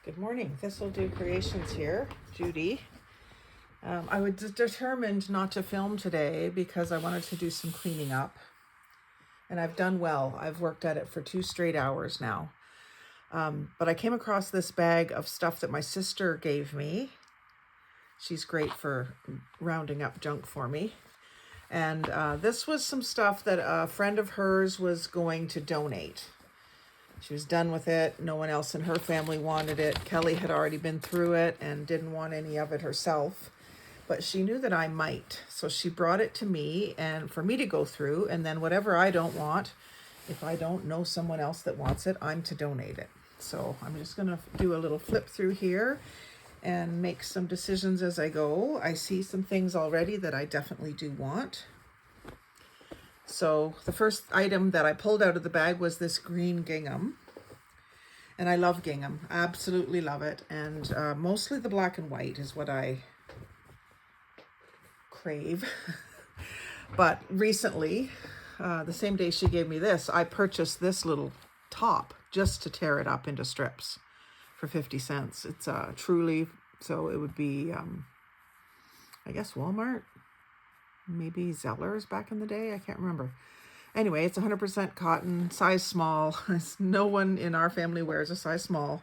Good morning, Thistledew Creations here, Judy. I was determined not to film today because I wanted to do some cleaning up, and I've done well. I've worked at it for 2 straight hours now. But I came across this bag of stuff that my sister gave me. She's great for rounding up junk for me. And this was some stuff that a friend of hers was going to donate. She was done with it. No one else in her family wanted it. Kelly had already been through it and didn't want any of it herself, but she knew that I might. So she brought it to me and for me to go through, and then whatever I don't want, if I don't know someone else that wants it, I'm to donate it. So I'm just going to do a little flip through here and make some decisions as I go. I see some things already that I definitely do want. So the first item that I pulled out of the bag was this green gingham. And I love gingham, absolutely love it. And mostly the black and white is what I crave. But recently, the same day she gave me this, I purchased this little top just to tear it up into strips for 50 cents. It's truly, so it would be, I guess Walmart. Maybe Zeller's back in the day. I can't remember. Anyway, it's 100% cotton, size small. No one in our family wears a size small,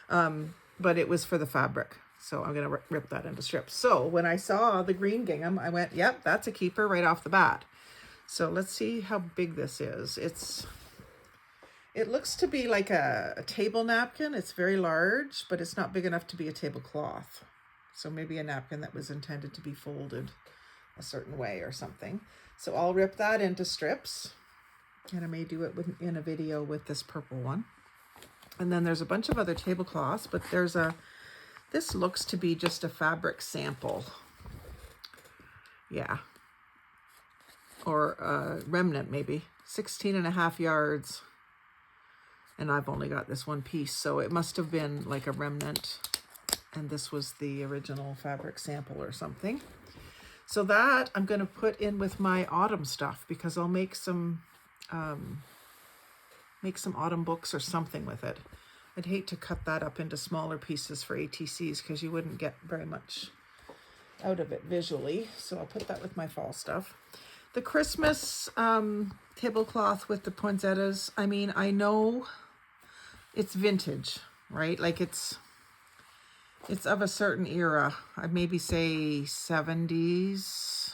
but it was for the fabric. So I'm going to rip that into strips. So when I saw the green gingham, I went, yep, that's a keeper right off the bat. So let's see how big this is. It looks to be like a table napkin. It's very large, but it's not big enough to be a tablecloth. So maybe a napkin that was intended to be folded a certain way or something. So I'll rip that into strips, and I may do it in a video with this purple one. And then there's a bunch of other tablecloths, but this looks to be just a fabric sample. Yeah. Or a remnant maybe, 16.5 yards. And I've only got this one piece, so it must have been like a remnant. And this was the original fabric sample or something. So that I'm going to put in with my autumn stuff because I'll make some autumn books or something with it. I'd hate to cut that up into smaller pieces for ATCs because you wouldn't get very much out of it visually. So I'll put that with my fall stuff. The Christmas tablecloth with the poinsettias, I mean, I know it's vintage, right? Like it's of a certain era. I'd maybe say 70s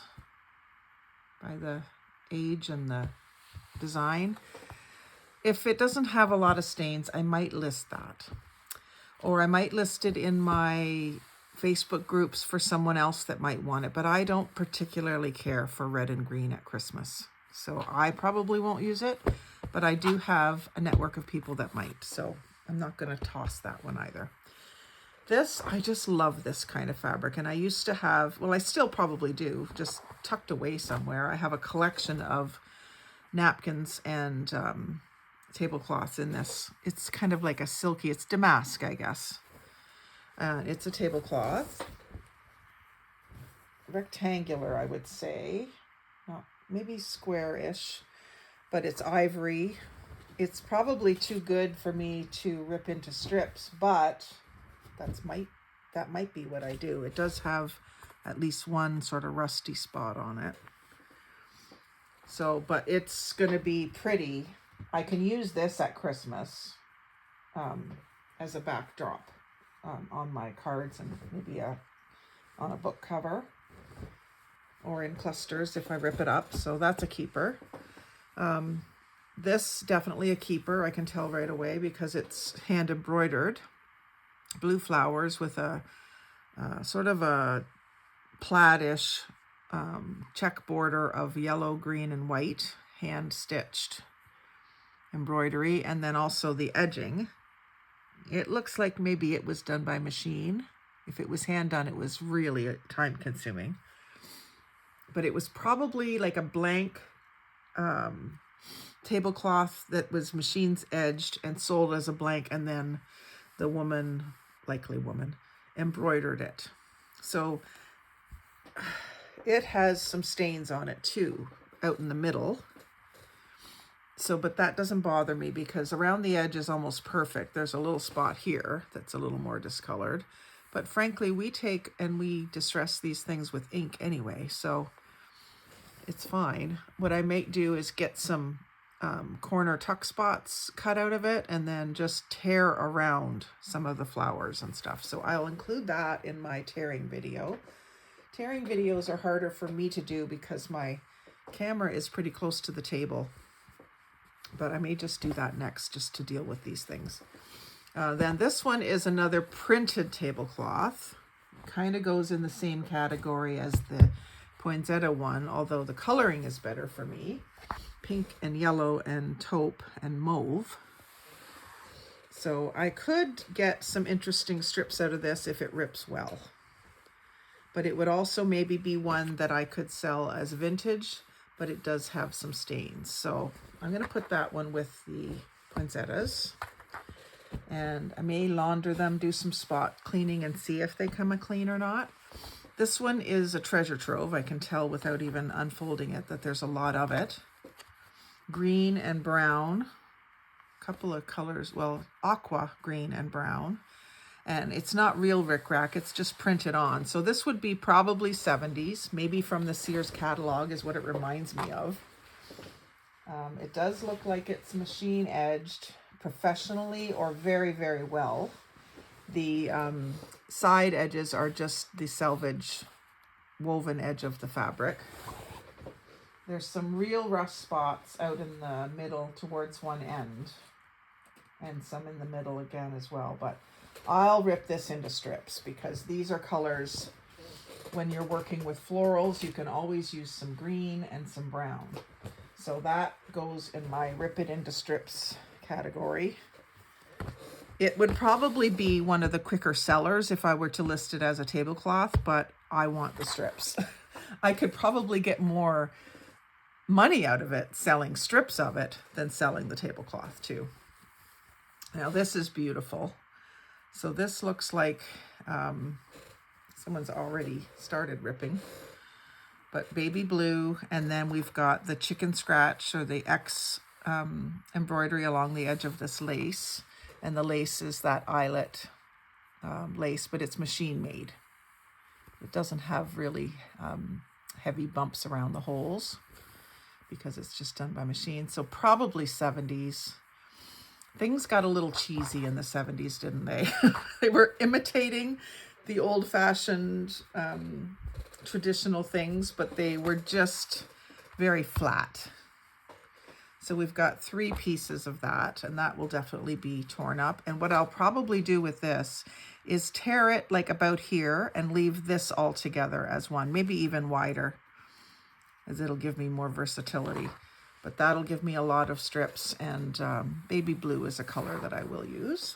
by the age and the design. If it doesn't have a lot of stains, I might list that. Or I might list it in my Facebook groups for someone else that might want it. But I don't particularly care for red and green at Christmas. So I probably won't use it. But I do have a network of people that might. So I'm not going to toss that one either. This, I just love this kind of fabric. And I used to have, well, I still probably do, just tucked away somewhere. I have a collection of napkins and tablecloths in this. It's kind of like a silky, it's damask, I guess. It's a tablecloth. Rectangular, I would say. Not, maybe square-ish, but it's ivory. It's probably too good for me to rip into strips, but that might be what I do. It does have at least one sort of rusty spot on it. So, but it's going to be pretty. I can use this at Christmas as a backdrop on my cards and maybe on a book cover or in clusters if I rip it up. So that's a keeper. This definitely a keeper. I can tell right away because it's hand embroidered. Blue flowers with a sort of a plaid-ish check border of yellow, green, and white, hand-stitched embroidery, and then also the edging. It looks like maybe it was done by machine. If it was hand-done, it was really time-consuming. But it was probably like a blank tablecloth that was machine edged and sold as a blank, and then the woman, likely woman, embroidered it. So it has some stains on it too, out in the middle. So, but that doesn't bother me because around the edge is almost perfect. There's a little spot here that's a little more discolored. But frankly, we take and we distress these things with ink anyway, so it's fine. What I might do is get some corner tuck spots cut out of it and then just tear around some of the flowers and stuff. So I'll include that in my tearing video. Tearing videos are harder for me to do because my camera is pretty close to the table. But I may just do that next just to deal with these things. Then this one is another printed tablecloth. Kind of goes in the same category as the poinsettia one, although the coloring is better for me. Pink and yellow and taupe and mauve. So I could get some interesting strips out of this if it rips well. But it would also maybe be one that I could sell as vintage, but it does have some stains. So I'm going to put that one with the poinsettias. And I may launder them, do some spot cleaning and see if they come clean or not. This one is a treasure trove. I can tell without even unfolding it that there's a lot of it. Green and brown, a couple of colors, well, aqua green and brown. And it's not real rickrack, it's just printed on. So this would be probably 70s, maybe from the Sears catalog is what it reminds me of. It does look like it's machine edged professionally or very, very well. The side edges are just the selvage woven edge of the fabric. There's some real rough spots out in the middle towards one end and some in the middle again as well, but I'll rip this into strips because these are colors. When you're working with florals, you can always use some green and some brown. So that goes in my rip it into strips category. It would probably be one of the quicker sellers if I were to list it as a tablecloth, but I want the strips. I could probably get more money out of it selling strips of it than selling the tablecloth too. Now this is beautiful. So this looks like someone's already started ripping, but baby blue, and then we've got the chicken scratch or the X embroidery along the edge of this lace, and the lace is that eyelet lace, but it's machine made. It doesn't have really heavy bumps around the holes because it's just done by machine. So probably 70s. Things got a little cheesy in the 70s, didn't they? They were imitating the old-fashioned traditional things, but they were just very flat. So we've got 3 pieces of that, and that will definitely be torn up. And what I'll probably do with this is tear it like about here and leave this all together as one, maybe even wider, as it'll give me more versatility. But that'll give me a lot of strips, and baby blue is a color that I will use.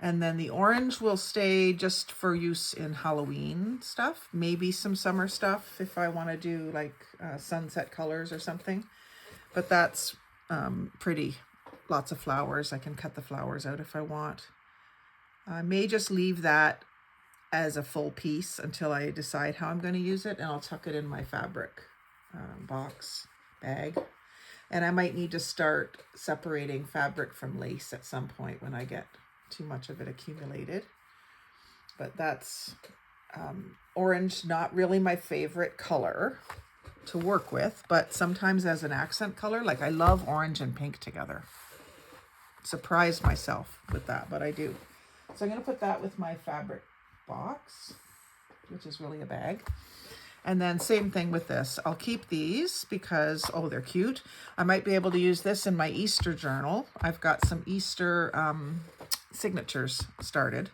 And then the orange will stay just for use in Halloween stuff, maybe some summer stuff if I want to do like sunset colors or something. But that's pretty, lots of flowers. I can cut the flowers out if I want. I may just leave that as a full piece until I decide how I'm going to use it, and I'll tuck it in my fabric box. Bag. And I might need to start separating fabric from lace at some point when I get too much of it accumulated. But that's orange, not really my favorite color to work with, but sometimes as an accent color, like I love orange and pink together. Surprised myself with that, but I do. So I'm going to put that with my fabric box, which is really a bag. And then same thing with this. I'll keep these because, oh, they're cute. I might be able to use this in my Easter journal. I've got some Easter signatures started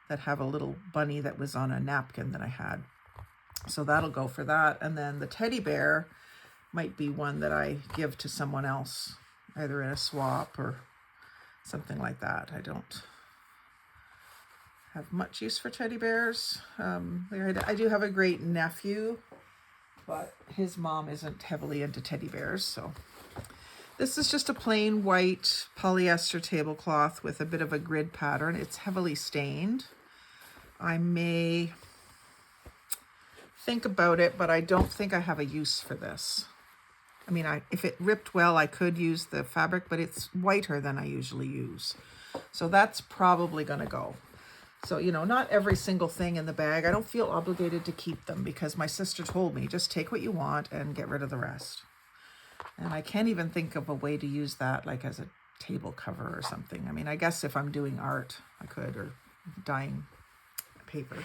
that have a little bunny that was on a napkin that I had. So that'll go for that. And then the teddy bear might be one that I give to someone else, either in a swap or something like that. I don't have much use for teddy bears. I do have a great nephew, but his mom isn't heavily into teddy bears. So this is just a plain white polyester tablecloth with a bit of a grid pattern. It's heavily stained. I may think about it, but I don't think I have a use for this. I mean, if it ripped well, I could use the fabric, but it's whiter than I usually use. So that's probably going to go. So, you know, not every single thing in the bag. I don't feel obligated to keep them because my sister told me, just take what you want and get rid of the rest. And I can't even think of a way to use that, like as a table cover or something. I mean, I guess if I'm doing art, I could, or dyeing paper.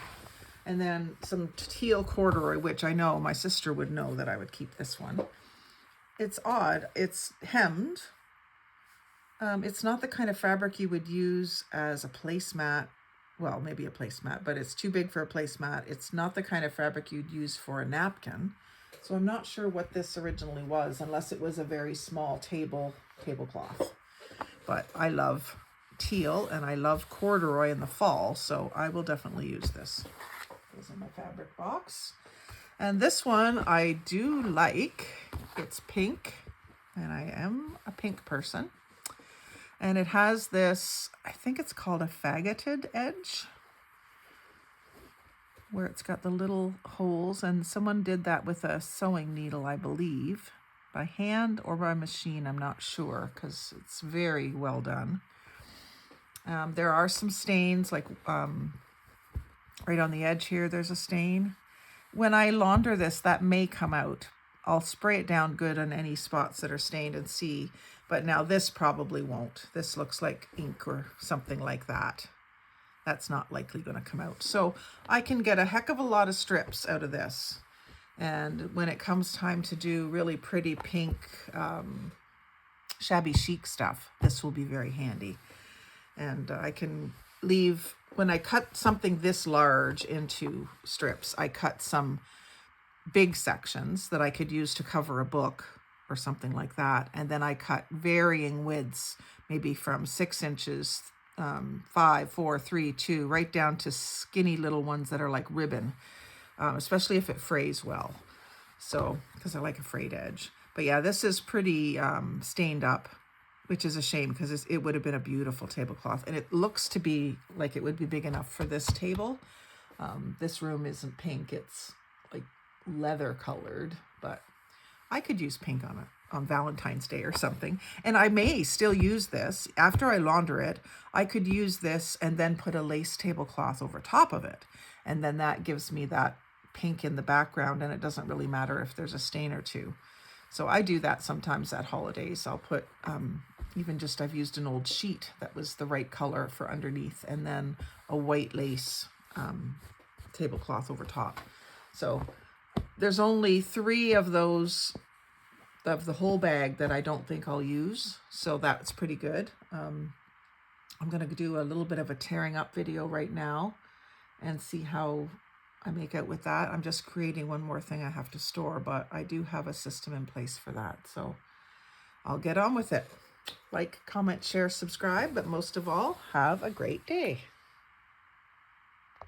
And then some teal corduroy, which I know my sister would know that I would keep this one. It's odd. It's hemmed. It's not the kind of fabric you would use as a placemat. Well, maybe a placemat, but it's too big for a placemat. It's not the kind of fabric you'd use for a napkin. So I'm not sure what this originally was, unless it was a very small tablecloth. But I love teal and I love corduroy in the fall, so I will definitely use this. Goes in my fabric box. And this one I do like. It's pink, and I am a pink person. And it has this, I think it's called a fagoted edge, where it's got the little holes, and someone did that with a sewing needle, I believe, by hand or by machine. I'm not sure, because it's very well done. There are some stains, like right on the edge here, there's a stain. When I launder this, that may come out. I'll spray it down good on any spots that are stained and see, but now this probably won't. This looks like ink or something like that. That's not likely going to come out. So I can get a heck of a lot of strips out of this. And when it comes time to do really pretty pink, shabby chic stuff, this will be very handy. And I can leave, when I cut something this large into strips, I cut some big sections that I could use to cover a book or something like that. And then I cut varying widths, maybe from 6 inches, 5, 4, 3, 2, right down to skinny little ones that are like ribbon, especially if it frays well. So, because I like a frayed edge. But yeah, this is pretty stained up, which is a shame because it would have been a beautiful tablecloth. And it looks to be like it would be big enough for this table. This room isn't pink, it's like leather colored, but I could use pink on Valentine's Day or something. And I may still use this after I launder it. I could use this and then put a lace tablecloth over top of it. And then that gives me that pink in the background, and it doesn't really matter if there's a stain or two. So I do that sometimes at holidays. I'll put even just, I've used an old sheet that was the right color for underneath, and then a white lace tablecloth over top. So there's only 3 of those of the whole bag that I don't think I'll use. So that's pretty good. I'm going to do a little bit of a tearing up video right now and see how I make out with that. I'm just creating one more thing I have to store, but I do have a system in place for that. So I'll get on with it. Like, comment, share, subscribe, but most of all, have a great day.